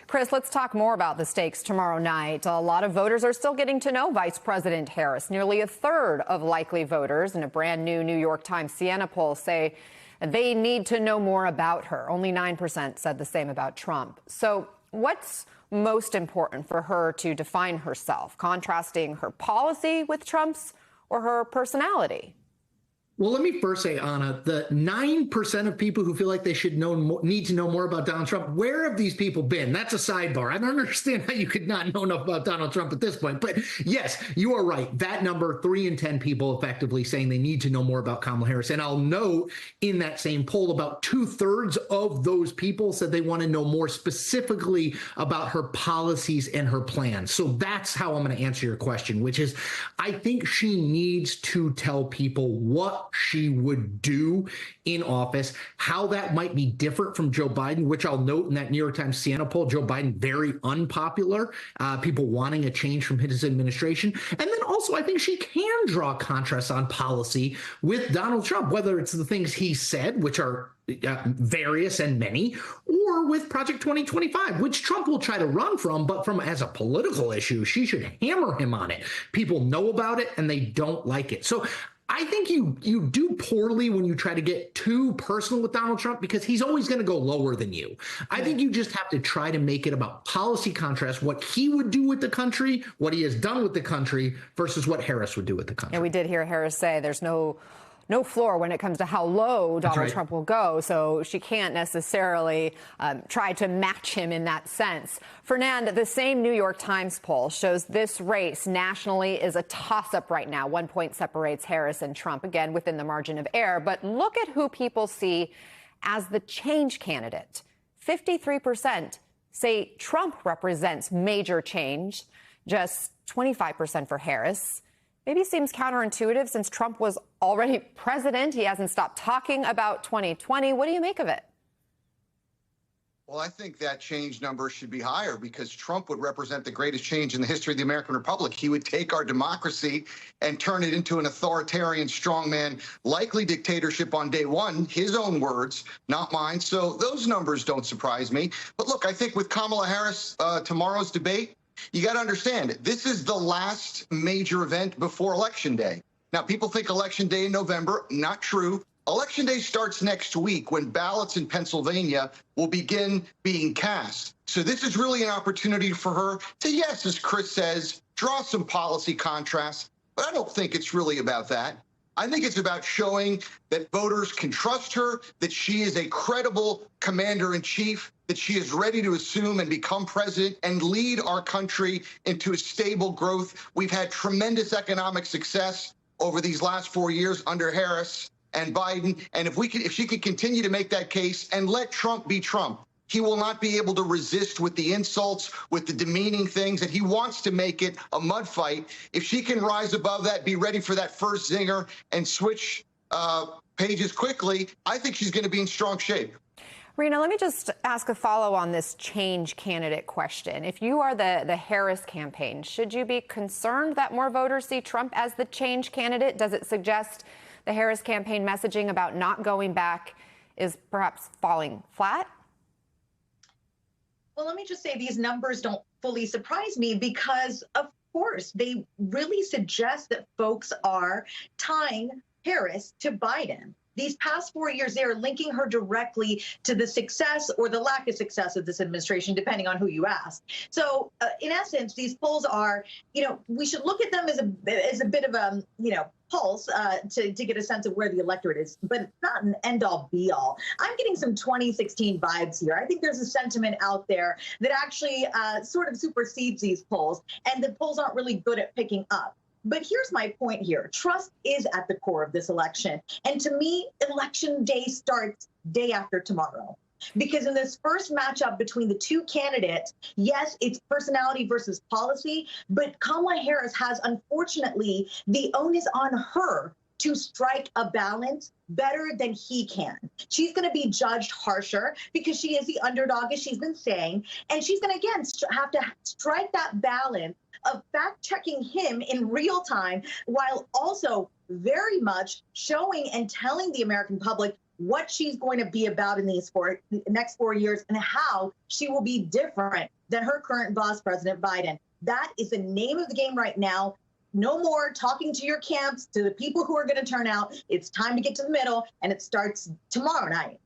Chris, let's talk more about the stakes tomorrow night. A lot of voters are still getting to know Vice President Harris. Nearly a third of likely voters in a brand new New York Times Siena poll say they need to know more about her. Only 9% said the same about Trump. So what's most important for her to define herself, contrasting her policy with Trump's or her personality? Well, let me first say, Anna, the 9% of people who feel like they should need to know more about Donald Trump, where have these people been? That's a sidebar. I don't understand how you could not know enough about Donald Trump at this point. But yes, you are right. That number, 3 in 10 people effectively saying they need to know more about Kamala Harris. And I'll note in that same poll, about 2/3 of those people said they want to know more specifically about her policies and her plans. So that's how I'm going to answer your question, which is I think she needs to tell people what she would do in office, how that might be different from Joe Biden, which I'll note in that New York Times Siena poll, Joe Biden very unpopular, people wanting a change from his administration. And then also, I think she can draw contrasts on policy with Donald Trump, whether it's the things he said, which are various and many, or with Project 2025, which Trump will try to run from, but from as a political issue, she should hammer him on it. People know about it and they don't like it. So I think you do poorly when you try to get too personal with Donald Trump because he's always going to go lower than you. I think you just have to try to make it about policy contrast, what he would do with the country, what he has done with the country versus what Harris would do with the country. And we did hear Harris say there's no floor when it comes to how low Donald Trump will go. So she can't necessarily try to match him in that sense. Fernand, the same New York Times poll shows this race nationally is a toss-up right now. 1 point separates Harris and Trump, again, within the margin of error. But look at who people see as the change candidate. 53% say Trump represents major change, just 25% for Harris. Maybe seems counterintuitive since Trump was already president. He hasn't stopped talking about 2020. What do you make of it? Well, I think that change number should be higher because Trump would represent the greatest change in the history of the American Republic. He would take our democracy and turn it into an authoritarian strongman, likely dictatorship on day one, his own words, not mine. So those numbers don't surprise me. But look, I think with Kamala Harris, tomorrow's debate, you got to understand, this is the last major event before Election Day. Now, people think Election Day in November. Not true. Election Day starts next week when ballots in Pennsylvania will begin being cast. So this is really an opportunity for her to, yes, as Chris says, draw some policy contrasts. But I don't think it's really about that. I think it's about showing that voters can trust her, that she is a credible commander-in-chief, that she is ready to assume and become president and lead our country into a stable growth. We've had tremendous economic success over these last 4 years under Harris and Biden. And if she could continue to make that case and let Trump be Trump, he will not be able to resist with the insults, with the demeaning things, that he wants to make it a mud fight. If she can rise above that, be ready for that first zinger and switch pages quickly, I think she's going to be in strong shape. Rina, let me just ask a follow on this change candidate question. If you are the Harris campaign, should you be concerned that more voters see Trump as the change candidate? Does it suggest the Harris campaign messaging about not going back is perhaps falling flat? Well, let me just say these numbers don't fully surprise me because, of course, they really suggest that folks are tying Harris to Biden. These past 4 years, they are linking her directly to the success or the lack of success of this administration, depending on who you ask. So, in essence, these polls are, we should look at them as a bit of a, pulse to get a sense of where the electorate is, but it's not an end-all, be-all. I'm getting some 2016 vibes here. I think there's a sentiment out there that actually sort of supersedes these polls, and the polls aren't really good at picking up. But here's my point here. Trust is at the core of this election. And to me, Election Day starts day after tomorrow. Because in this first matchup between the two candidates, yes, it's personality versus policy, but Kamala Harris has, unfortunately, the onus on her to strike a balance better than he can. She's going to be judged harsher because she is the underdog, as she's been saying, and she's going to, again, have to strike that balance of fact-checking him in real time while also very much showing and telling the American public what she's going to be about in these next 4 years and how she will be different than her current boss, President Biden. That is the name of the game right now. No more talking to your camps, to the people who are going to turn out. It's time to get to the middle, and it starts tomorrow night.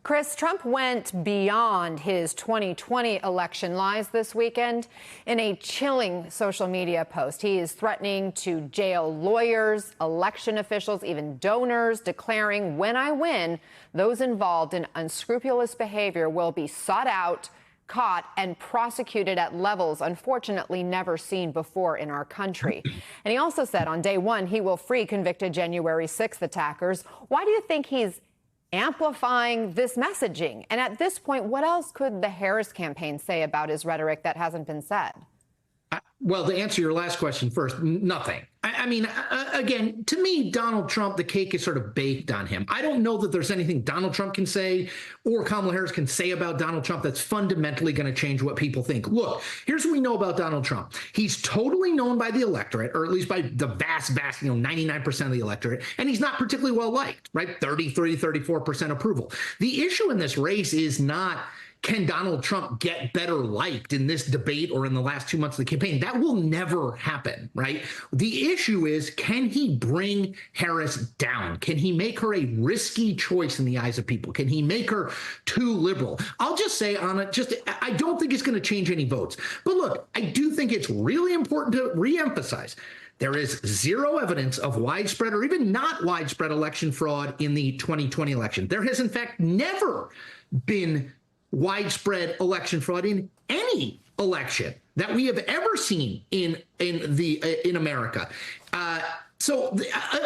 Chris, Trump went beyond his 2020 election lies this weekend. In a chilling social media post, he is threatening to jail lawyers, election officials, even donors, declaring, "When I win, those involved in unscrupulous behavior will be sought out, caught, and prosecuted at levels unfortunately never seen before in our country." And he also said on day one he will free convicted January 6th attackers. Why do you think he's amplifying this messaging? And at this point, what else could the Harris campaign say about his rhetoric that hasn't been said? Well, to answer your last question first, nothing. I mean, again, to me, Donald Trump, the cake is sort of baked on him. I don't know that there's anything Donald Trump can say or Kamala Harris can say about Donald Trump that's fundamentally going to change what people think. Look, here's what we know about Donald Trump. He's totally known by the electorate, or at least by the vast, 99% of the electorate, and he's not particularly well liked, right? 34% approval. The issue in this race is not, can Donald Trump get better liked in this debate or in the last 2 months of the campaign? That will never happen, right? The issue is, can he bring Harris down? Can he make her a risky choice in the eyes of people? Can he make her too liberal? I'll just say on it, I don't think it's going to change any votes. But look, I do think it's really important to reemphasize there is zero evidence of widespread or even not widespread election fraud in the 2020 election. There has, in fact, never been widespread election fraud in any election that we have ever seen in America.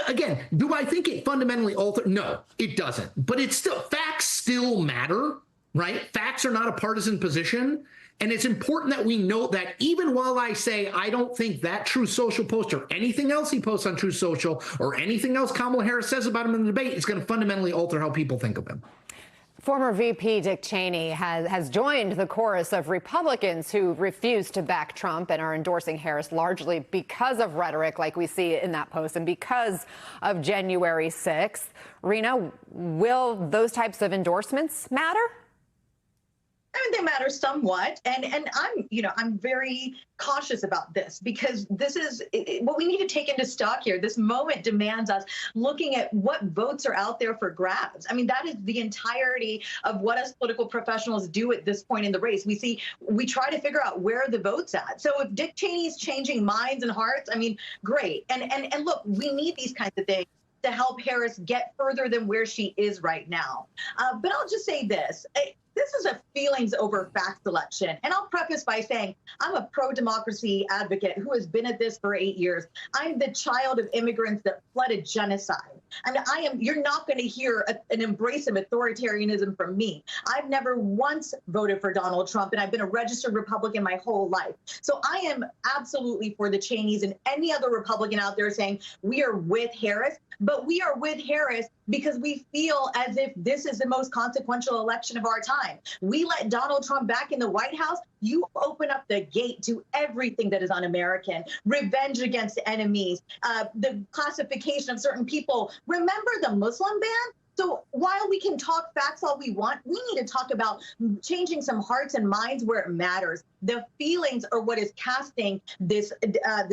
Again, do I think it fundamentally altered? No, it doesn't. But it's still, facts still matter, right? Facts are not a partisan position. And it's important that we note that even while I say I don't think that Truth Social post or anything else he posts on Truth Social or anything else Kamala Harris says about him in the debate is going to fundamentally alter how people think of him. Former VP Dick Cheney has joined the chorus of Republicans who refuse to back Trump and are endorsing Harris largely because of rhetoric like we see in that post and because of January 6th. Rena, will those types of endorsements matter? I mean, they matter somewhat, and I'm very cautious about this because this is what we need to take into stock here. This moment demands us looking at what votes are out there for grabs. I mean, that is the entirety of what us political professionals do at this point in the race. We try to figure out where the vote's at. So if Dick Cheney's changing minds and hearts, I mean, great. And look, we need these kinds of things to help Harris get further than where she is right now. But I'll just say this. This is a feelings over facts election. And I'll preface by saying I'm a pro-democracy advocate who has been at this for 8 years. I'm the child of immigrants that fled a genocide. And you're not going to hear an embrace of authoritarianism from me. I've never once voted for Donald Trump, and I've been a registered Republican my whole life. So I am absolutely for the Cheneys and any other Republican out there saying we are with Harris, but we are with Harris because we feel as if this is the most consequential election of our time. We let Donald Trump back in the White House. You open up the gate to everything that is un-American, revenge against enemies, the classification of certain people. Remember the Muslim ban? So while we can talk facts all we want, we need to talk about changing some hearts and minds where it matters. The feelings are what is casting this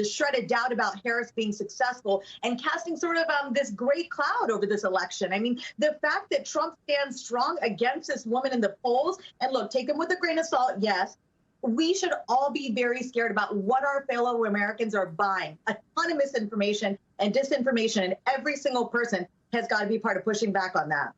shredded doubt about Harris being successful and casting sort of this gray cloud over this election. I mean, the fact that Trump stands strong against this woman in the polls, and look, take them with a grain of salt, yes, we should all be very scared about what our fellow Americans are buying. A ton of misinformation and disinformation, and every single person has got to be part of pushing back on that.